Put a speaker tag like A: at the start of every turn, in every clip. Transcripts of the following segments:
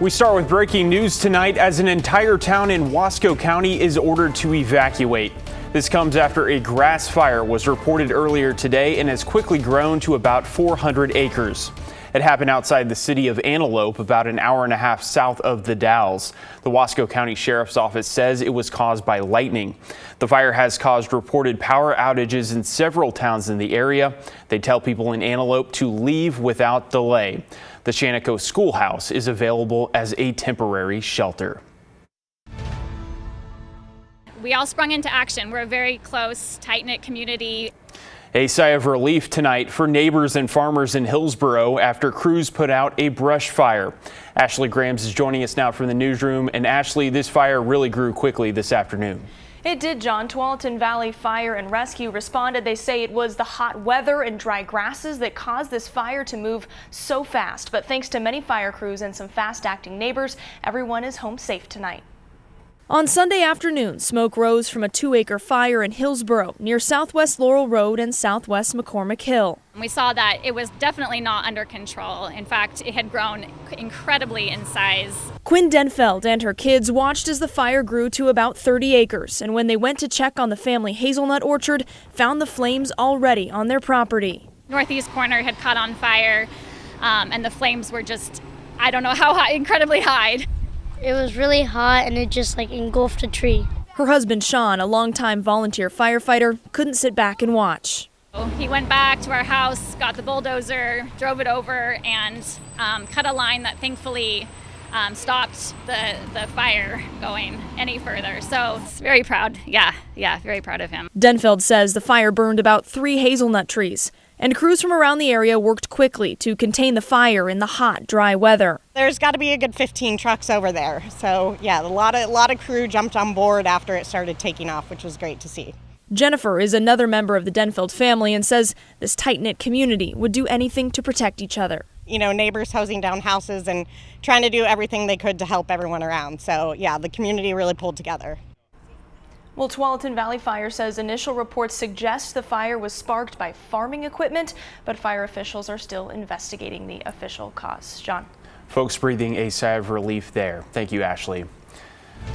A: We start with breaking news tonight as an entire town in Wasco County is ordered to evacuate. This comes after a grass fire was reported earlier today and has quickly grown to about 400 acres. It happened outside the city of Antelope, about an hour and a half south of the Dalles. The Wasco County Sheriff's Office says it was caused by lightning. The fire has caused reported power outages in several towns in the area. They tell people in Antelope to leave without delay. The Shannico Schoolhouse is available as a temporary shelter.
B: We all sprung into action. We're a very close, tight-knit community.
A: A sigh of relief tonight for neighbors and farmers in Hillsboro after crews put out a brush fire. Ashley Grams is joining us now from the newsroom. And Ashley, this fire really grew quickly this afternoon.
C: It did, John. Tualatin Valley Fire and Rescue responded. They say it was the hot weather and dry grasses that caused this fire to move so fast. But thanks to many fire crews and some fast-acting neighbors, everyone is home safe tonight.
D: On Sunday afternoon, smoke rose from a 2-acre fire in Hillsboro near Southwest Laurel Road and Southwest McCormick Hill.
B: We saw that it was definitely not under control. In fact, it had grown incredibly in size.
D: Quinn Denfeld and her kids watched as the fire grew to about 30 acres, and when they went to check on the family hazelnut orchard, found the flames already on their property.
B: Northeast corner had caught on fire, and the flames were just, I don't know how high, incredibly high.
E: It was really hot and it just engulfed a tree.
D: Her husband, Sean, a longtime volunteer firefighter, couldn't sit back and watch.
B: He went back to our house, got the bulldozer, drove it over, and cut a line that thankfully stopped the fire going any further. So it's very proud. Yeah, very proud of him.
D: Denfeld says the fire burned about 3 hazelnut trees, and crews from around the area worked quickly to contain the fire in the hot, dry weather.
F: There's got to be a good 15 trucks over there. So yeah, a lot of crew jumped on board after it started taking off, which was great to see.
D: Jennifer is another member of the Denfeld family and says this tight-knit community would do anything to protect each other.
F: You know, neighbors hosing down houses and trying to do everything they could to help everyone around. So yeah, the community really pulled together.
C: Well, Tualatin Valley Fire says initial reports suggest the fire was sparked by farming equipment, but fire officials are still investigating the official cause. John.
A: Folks breathing a sigh of relief there. Thank you, Ashley.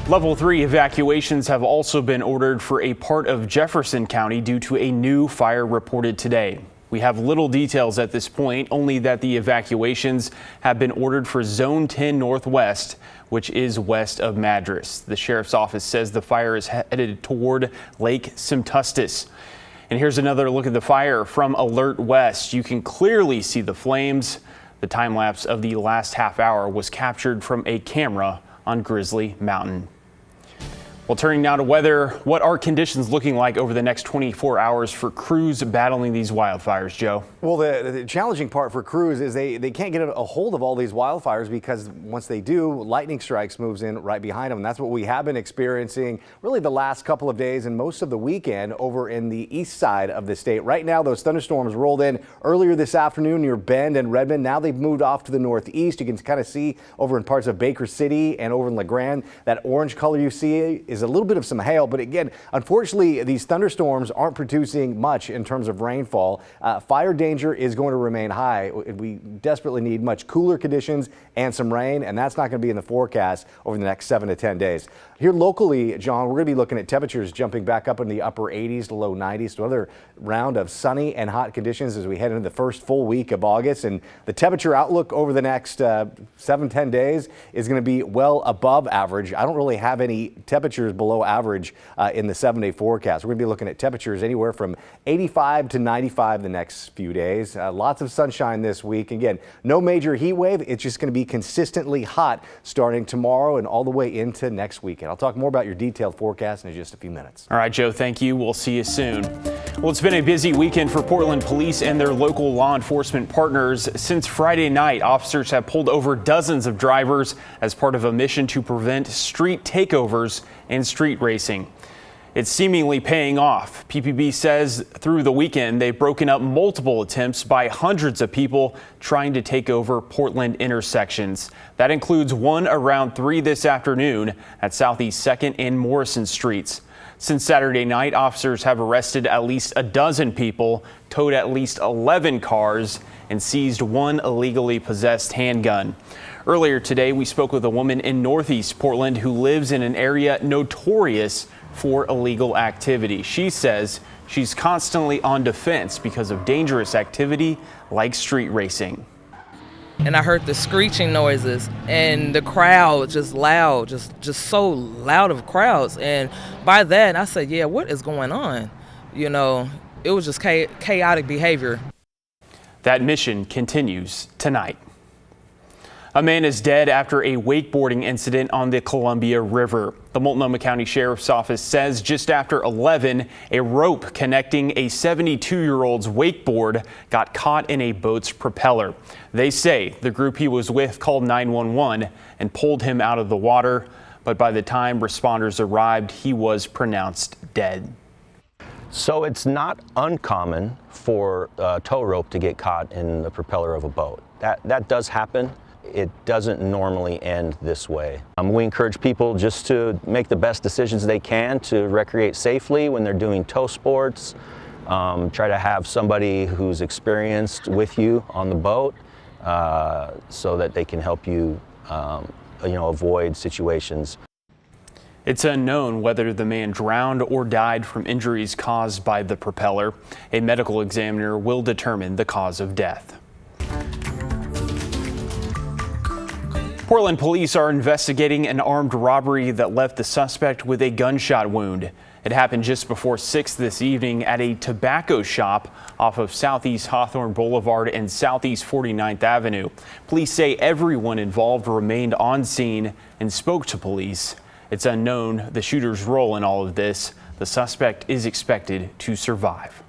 A: Level 3 evacuations have also been ordered for a part of Jefferson County due to a new fire reported today. We have little details at this point, only that the evacuations have been ordered for Zone 10 Northwest, which is west of Madras. The sheriff's office says the fire is headed toward Lake Simtustis. And here's another look at the fire from Alert West. You can clearly see the flames. The time lapse of the last half hour was captured from a camera on Grizzly Mountain. Well, turning now to weather, what are conditions looking like over the next 24 hours for crews battling these wildfires, Joe?
G: Well, the challenging part for crews is they can't get a hold of all these wildfires because once they do, lightning strikes moves in right behind them. And that's what we have been experiencing really the last couple of days and most of the weekend over in the east side of the state. Right now, those thunderstorms rolled in earlier this afternoon near Bend and Redmond. Now they've moved off to the northeast. You can kind of see over in parts of Baker City and over in LeGrand, that orange color you see is a little bit of some hail, but again, unfortunately, these thunderstorms aren't producing much in terms of rainfall. Fire danger is going to remain high. We desperately need much cooler conditions and some rain, and that's not going to be in the forecast over the next 7 to 10 days. Here locally, John, we're going to be looking at temperatures jumping back up in the upper 80s to low 90s. So another round of sunny and hot conditions as we head into the first full week of August. And the temperature outlook over the next 7-10 days is going to be well above average. I don't really have any temperatures below average in the 7-day forecast. We're going to be looking at temperatures anywhere from 85 to 95 the next few days. Lots of sunshine this week. Again, no major heat wave. It's just going to be consistently hot starting tomorrow and all the way into next weekend. I'll talk more about your detailed forecast in just a few minutes.
A: All right, Joe, thank you. We'll see you soon. Well, it's been a busy weekend for Portland police and their local law enforcement partners. Since Friday night, officers have pulled over dozens of drivers as part of a mission to prevent street takeovers and street racing. It's seemingly paying off. PPB says through the weekend, they've broken up multiple attempts by hundreds of people trying to take over Portland intersections. That includes one around 3 this afternoon at Southeast 2nd and Morrison Streets. Since Saturday night, officers have arrested at least a dozen people, towed at least 11 cars, and seized one illegally possessed handgun. Earlier today, we spoke with a woman in Northeast Portland who lives in an area notorious for illegal activity. She says she's constantly on defense because of dangerous activity like street racing.
H: And I heard the screeching noises and the crowd just loud, just so loud of crowds. And by that, I said, yeah, what is going on? You know, it was just chaotic behavior.
A: That mission continues tonight. A man is dead after a wakeboarding incident on the Columbia River. The Multnomah County Sheriff's Office says just after 11, a rope connecting a 72-year-old's wakeboard got caught in a boat's propeller. They say the group he was with called 911 and pulled him out of the water, but by the time responders arrived, he was pronounced dead.
I: So it's not uncommon for a tow rope to get caught in the propeller of a boat. That does happen. It doesn't normally end this way. We encourage people just to make the best decisions they can to recreate safely when they're doing tow sports. Try to have somebody who's experienced with you on the boat so that they can help you, avoid situations.
A: It's unknown whether the man drowned or died from injuries caused by the propeller. A medical examiner will determine the cause of death. Portland police are investigating an armed robbery that left the suspect with a gunshot wound. It happened just before 6 this evening at a tobacco shop off of Southeast Hawthorne Boulevard and Southeast 49th Avenue. Police say everyone involved remained on scene and spoke to police. It's unknown the shooter's role in all of this. The suspect is expected to survive.